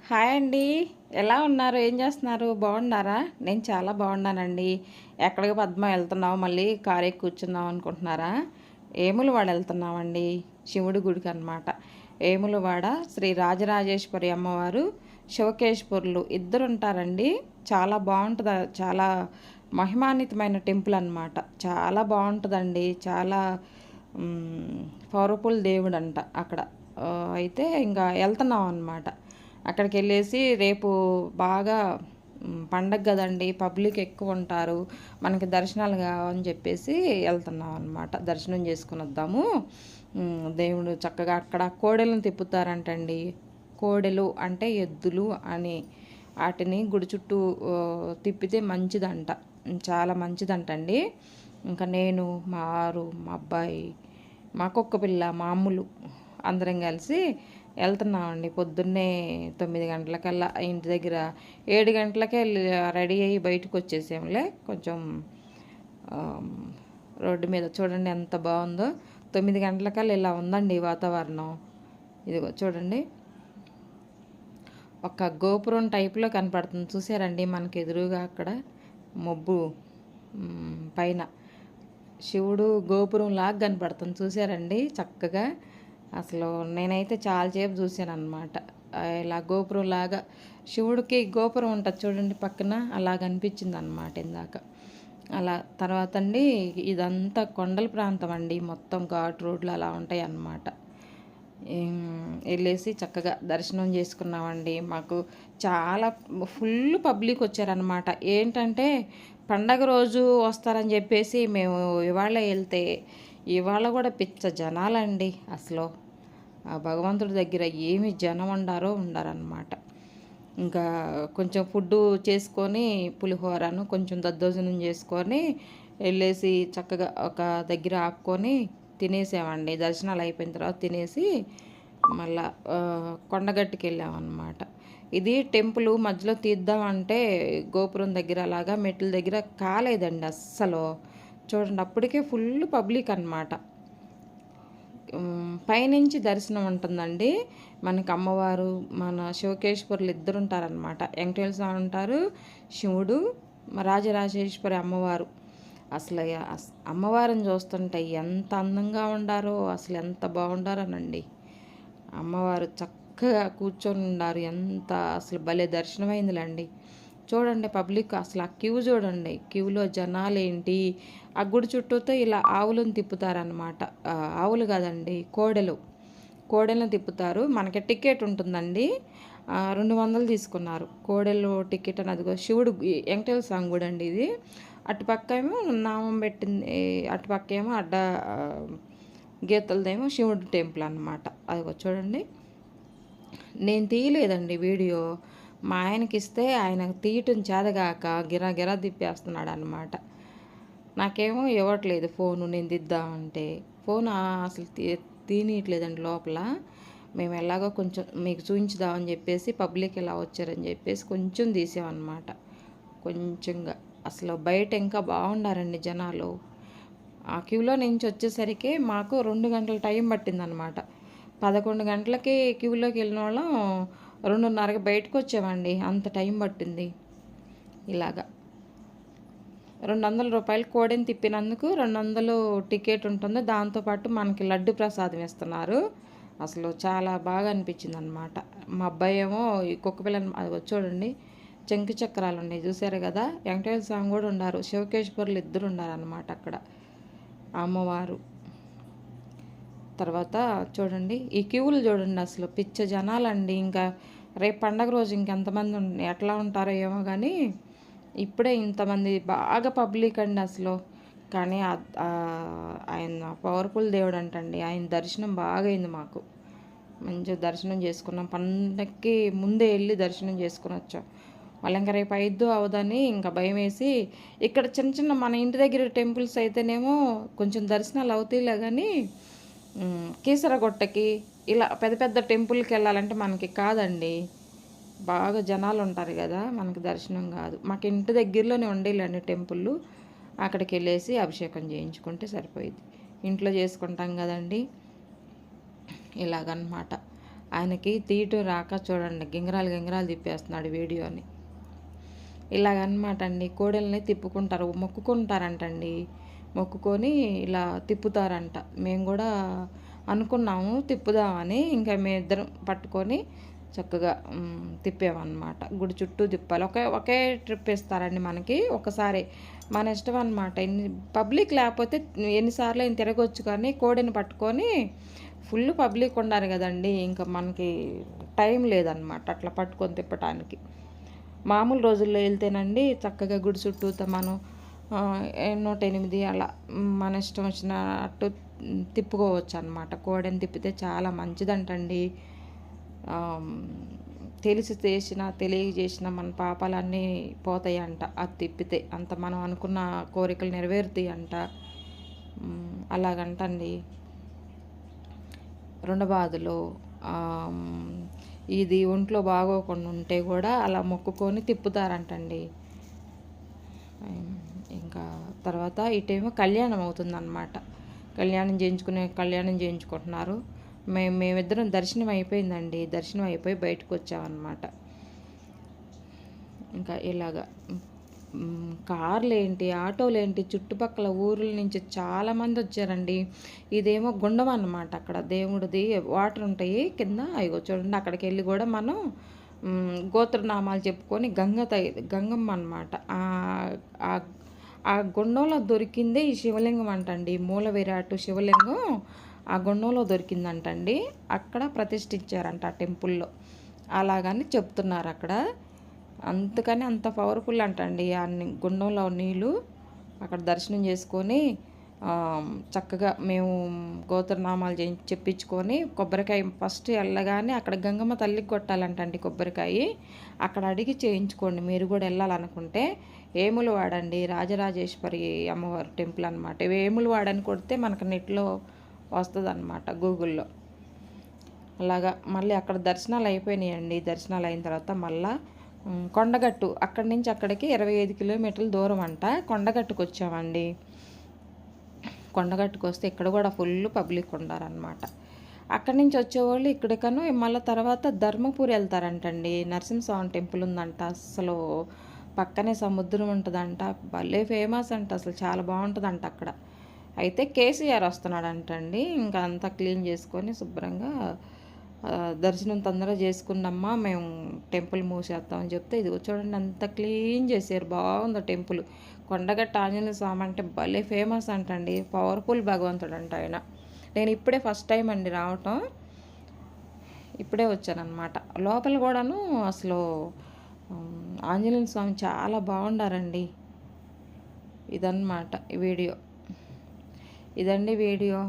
Hi అండి. ఎలా ఉన్నారు? ఏం చేస్తున్నారు? బాగున్నారా? నేను చాలా బాగున్నానండి. ఎక్కడికి పద్మ వెళ్తున్నావు? మళ్ళీ కారు ఎక్కి కూర్చుందాం అనుకుంటున్నారా? ఏములవాడ వెళ్తున్నామండి. శివుడి గుడికి అనమాట. ఏములవాడ శ్రీ రాజరాజేశ్వరి అమ్మవారు, శివకేశ్వరులు ఇద్దరు ఉంటారండి. చాలా బాగుంటుంది. చాలా మహిమాన్వితమైన టెంపుల్ అనమాట. చాలా బాగుంటుందండి. చాలా పవర్ఫుల్ దేవుడు అంట అక్కడ. అయితే ఇంకా వెళ్తున్నాం అనమాట. అక్కడికి వెళ్ళేసి రేపు బాగా పండగ కదండి, పబ్లిక్ ఎక్కువ ఉంటారు, మనకి దర్శనాలు కావని చెప్పేసి వెళ్తున్నాం అనమాట. దర్శనం చేసుకుని వద్దాము. దేవుడు చక్కగా అక్కడ కోడెలను తిప్పుతారంటండి. కోడెలు అంటే ఎద్దులు అని, వాటిని గుడి చుట్టూ తిప్పితే మంచిదంట, చాలా మంచిదంటండి. ఇంకా నేను, మా వారు, మా అబ్బాయి, మా కుక్క పిల్ల, మా అమ్ములు అందరం కలిసి వెళ్తున్నామండి. పొద్దున్నే 9 గంటలకల్లా ఇంటి దగ్గర 7 గంటలకే రెడీ అయ్యి బయటకు వచ్చేసాములే. కొంచెం రోడ్డు మీద చూడండి ఎంత బాగుందో. 9 గంటలకల్లా ఇలా ఉందండి వాతావరణం. ఇదిగో చూడండి, ఒక గోపురం టైప్లో కనపడుతుంది చూసారండి మనకి ఎదురుగా అక్కడ మబ్బు పైన శివుడు గోపురం లాగా కనపడుతుంది చూసారండి చక్కగా. అసలు నేనైతే చాలాసేపు చూశాను అనమాట. ఇలా గోపురం లాగా శివుడికి గోపురం ఉంటుంది చూడండి పక్కన, అలా కనిపించింది అనమాట ఇందాక. అలా తర్వాత అండి ఇదంతా కొండల ప్రాంతం అండి, మొత్తం ఘాట్ రోడ్లు అలా ఉంటాయి అన్నమాట. వెళ్ళేసి చక్కగా దర్శనం చేసుకున్నామండి. మాకు చాలా ఫుల్ పబ్లిక్ వచ్చారనమాట. ఏంటంటే పండగ రోజు వస్తారని చెప్పేసి మేము ఇవాళ వెళ్తే, ఇవాళ కూడా పిచ్చ జనాలండి అసలు. ఆ భగవంతుడి దగ్గర ఏమి జనం ఉండారనమాట. ఇంకా కొంచెం ఫుడ్డు చేసుకొని పులిహోరను కొంచెం దద్దోజనం చేసుకొని వెళ్ళేసి చక్కగా ఒక దగ్గర ఆపుకొని తినేసామండి. దర్శనాలు అయిపోయిన తర్వాత తినేసి మళ్ళా కొండగట్టుకి వెళ్ళామన్నమాట. ఇది టెంపుల్ మధ్యలో తీద్దామంటే గోపురం దగ్గర అలాగా మెట్ల దగ్గర కాలేదండి అస్సలు. చూడండి అప్పటికే ఫుల్ పబ్లిక్ అనమాట. పైనుంచి దర్శనం ఉంటుందండి మనకి. అమ్మవారు మన శివకేశ్వరులు ఇద్దరు ఉంటారనమాట. వెంకటేశ్వర స్వామి ఉంటారు, శివుడు, రాజరాజేశ్వరి అమ్మవారు. అసలు అమ్మవారిని చూస్తుంటే ఎంత అందంగా ఉండారో, అసలు ఎంత బాగుండారనండి. అమ్మవారు చక్కగా కూర్చొని ఉన్నారు. ఎంత అసలు భలే దర్శనమైందిలేండి. చూడండి పబ్లిక్ అసలు ఆ క్యూ చూడండి, క్యూలో జనాలు ఏంటి. ఆ గుడి చుట్టూతో ఇలా ఆవులను తిప్పుతారనమాట. ఆవులు కాదండి, కోడెలను తిప్పుతారు. మనకి టికెట్ ఉంటుందండి, 200 తీసుకున్నారు కోడెలు టికెట్ అని. అదిగో శివుడు వెంకటేశ్వర స్వామి గుడి అండి ఇది. అటుపక్క ఏమో నామం పెట్టింది, అటుపక్క ఏమో అడ్డ గీతలదేమో శివుడు టెంపుల్ అనమాట. అదిగో చూడండి. నేను తీయలేదండి వీడియో, మా ఆయనకి ఇస్తే ఆయన తీయటం చేదగాక గిరా గిరా తిప్పేస్తున్నాడు అనమాట. నాకేమో ఇవ్వట్లేదు ఫోను, నేను దిద్దామంటే ఫోన్ అసలు తీయట్లేదండి లోపల. మేము ఎలాగో కొంచెం మీకు చూపించుదామని చెప్పేసి పబ్లిక్ ఇలా వచ్చారని చెప్పేసి కొంచెం తీసామన్నమాట. కొంచెంగా అసలు బయట ఇంకా బాగుండారండి జనాలు. ఆ క్యూలో నుంచి వచ్చేసరికి మాకు 2 గంటల టైం పట్టిందనమాట. 11 గంటలకి క్యూలోకి వెళ్ళిన వాళ్ళం 2:30కి బయటకు వచ్చామండి. అంత టైం పట్టింది. ఇలాగా 200 రూపాయలు కోడెని తిప్పినందుకు 200 టికెట్ ఉంటుంది. దాంతోపాటు మనకి లడ్డు ప్రసాదం ఇస్తున్నారు. అసలు చాలా బాగా అనిపించింది అనమాట. మా అబ్బాయి ఏమో ఈ కుక్క పిల్లని అది చూడండి, చెంకు చక్రాలు ఉన్నాయి చూసారు కదా. వెంకటేశ్వర స్వామి కూడా ఉన్నారు, శివకేశ్వరులు ఇద్దరు ఉన్నారనమాట అక్కడ. అమ్మవారు తర్వాత చూడండి ఈ క్యూలు చూడండి, అసలు పిచ్చ జనాలండి. ఇంకా రేపు పండగ రోజు ఇంకెంతమంది ఎట్లా ఉంటారో ఏమో కానీ ఇప్పుడే ఇంతమంది బాగా పబ్లిక్ అండి అసలు. కానీ ఆయన పవర్ఫుల్ దేవుడు అంటండి. ఆయన దర్శనం బాగా అయింది మాకు. మంచిగా దర్శనం చేసుకున్నాం. పండగకి ముందే వెళ్ళి దర్శనం చేసుకుని వచ్చాం. మళ్ళీ ఇంకా రేపు అయిద్దు అవదని ఇంకా భయం వేసి, ఇక్కడ చిన్న చిన్న మన ఇంటి దగ్గర టెంపుల్స్ అయితేనేమో కొంచెం దర్శనాలు అవుతాయిలే కానీ కీసరగొట్టకి ఇలా పెద్ద పెద్ద టెంపుల్కి వెళ్ళాలంటే మనకి కాదండి, బాగా జనాలు ఉంటారు కదా, మనకి దర్శనం కాదు. మాకు ఇంటి దగ్గరలోనే ఉండేలేండి టెంపుల్. అక్కడికి వెళ్ళేసి అభిషేకం చేయించుకుంటే సరిపోయింది. ఇంట్లో చేసుకుంటాం కదండి ఇలాగనమాట. ఆయనకి తీయటం రాక చూడండి గింగరాలు గింగరాలు తిప్పేస్తున్నాడు వీడియోని. ఇలాగనమాట అండి. కోడల్ని తిప్పుకుంటారు, మొక్కుకుంటారంటండి. మొక్కుకొని ఇలా తిప్పుతారంట. మేము కూడా అనుకున్నాము తిప్పుదామని. ఇంకా మేమిద్దరం పట్టుకొని చక్కగా తిప్పామన్నమాట. గుడి చుట్టూ తిప్పాలి. ఒకే ట్రిప్ ఇస్తారండి మనకి ఒకసారి. మన ఇష్టం అనమాట. పబ్లిక్ లేకపోతే ఎన్నిసార్లు అయినా తిరగొచ్చు, కానీ కోడిని పట్టుకొని ఫుల్ పబ్లిక్ ఉండాలి కదండి. ఇంకా మనకి టైం లేదనమాట అట్లా పట్టుకొని తిప్పటానికి. మామూలు రోజుల్లో వెళ్తేనండి చక్కగా గుడి చుట్టూతో మనం 108 అలా మన ఇష్టం వచ్చినట్టు తిప్పుకోవచ్చు అనమాట. కోడిని తిప్పితే చాలా మంచిదంటండి. తెలియజేసిన మన పాపాలన్నీ పోతాయంట అది తిప్పితే. అంత మనం అనుకున్న కోరికలు నెరవేరుతాయి అంట. అలాగంటండి. రెండబాదులు ఇది ఒంట్లో బాగోకుండా ఉంటే కూడా అలా మొక్కుకొని తిప్పుతారంటండి. ఇంకా తర్వాత ఇటేమో కళ్యాణం అవుతుందన్నమాట. కళ్యాణం చేయించుకుంటున్నారు. మేమిద్దరం దర్శనం అయిపోయిందండి. దర్శనం అయిపోయి బయటకు వచ్చామన్నమాట. ఇంకా ఇలాగా కార్లేంటి, ఆటోలేంటి, చుట్టుపక్కల ఊర్ల నుంచి చాలామంది వచ్చారండి. ఇదేమో గుండం అన్నమాట. అక్కడ దేవుడిది వాటర్ ఉంటాయి కింద. అయ్యో చూడండి, అక్కడికి వెళ్ళి కూడా మనం గోత్రనామాలు చెప్పుకొని గంగమ్మ అనమాట. ఆ గుండంలో దొరికిందే ఈ శివలింగం అంటండి. మూల విరాట్ శివలింగం ఆ గుండంలో దొరికిందంటండి. అక్కడ ప్రతిష్ఠించారంట ఆ టెంపుల్లో. అలాగని చెప్తున్నారు అక్కడ. అందుకని అంత పవర్ఫుల్ అంటండి ఆ గుండంలో నీళ్ళు. అక్కడ దర్శనం చేసుకొని చక్కగా మేము గోత్రనామాలు చెప్పించుకొని కొబ్బరికాయ ఫస్ట్ వెళ్ళగానే అక్కడ గంగమ్మ తల్లికి కొట్టాలంటండి కొబ్బరికాయ. అక్కడ అడిగి చేయించుకోండి మీరు కూడా వెళ్ళాలనుకుంటే. వేములవాడండి, రాజరాజేశ్వరి అమ్మవారి టెంపుల్ అనమాట. వేములవాడని కొడితే మనకు నెట్లో వస్తుంది అనమాట, గూగుల్లో. అలాగా మళ్ళీ అక్కడ దర్శనాలు అయిపోయినాయండి. దర్శనాలు అయిన తర్వాత మళ్ళీ కొండగట్టు, అక్కడి నుంచి అక్కడికి 25 కిలోమీటర్ల దూరం అంట. కొండగట్టుకు వచ్చామండి. కొండగట్టుకు వస్తే ఇక్కడ కూడా ఫుల్ పబ్లిక్ ఉండారనమాట. అక్కడి నుంచి వచ్చేవాళ్ళు ఇక్కడికను మళ్ళీ తర్వాత ధర్మపురి వెళ్తారంటండి. నరసింహస్వామి టెంపుల్ ఉందంట. అసలు పక్కనే సముద్రం ఉంటుందంట. భలే ఫేమస్ అంట. అసలు చాలా బాగుంటుందంట అక్కడ. అయితే కేసీఆర్ వస్తున్నాడంటండి. ఇంకా అంతా క్లీన్ చేసుకొని శుభ్రంగా దర్శనం తొందరగా చేసుకున్నమ్మా, మేము టెంపుల్ మూసేస్తామని చెప్తే ఇది చూడండి అంత క్లీన్ చేశారు. బాగుంది టెంపుల్. కొండగట్ట ఆంజనేయ స్వామి అంటే భలే ఫేమస్ అంటండి. పవర్ఫుల్ భగవంతుడు అంట ఆయన. నేను ఇప్పుడే ఫస్ట్ టైం అండి రావటం. ఇప్పుడే వచ్చానమాట. లోపల కూడాను అసలు ఆంజనేయ స్వామి చాలా బాగుండారండి. ఇదన్నమాట వీడియో. ఇదండి వీడియో.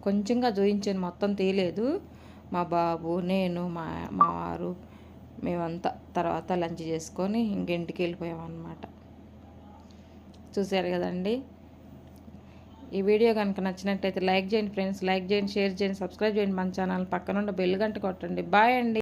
కొంచెంగా చూపించాను, మొత్తం తీయలేదు. మా బాబు, నేను, మా వారు మేమంతా తర్వాత లంచ్ చేసుకొని ఇంటికి వెళ్ళిపోయామన్నమాట. చూశారు కదండి. ఈ వీడియో కనుక నచ్చినట్టయితే లైక్ చేయండి ఫ్రెండ్స్. లైక్ చేయండి, షేర్ చేయండి, సబ్స్క్రైబ్ చేయండి మన ఛానల్. పక్కనున్న బెల్ గంట కొట్టండి. బాయ్ అండి.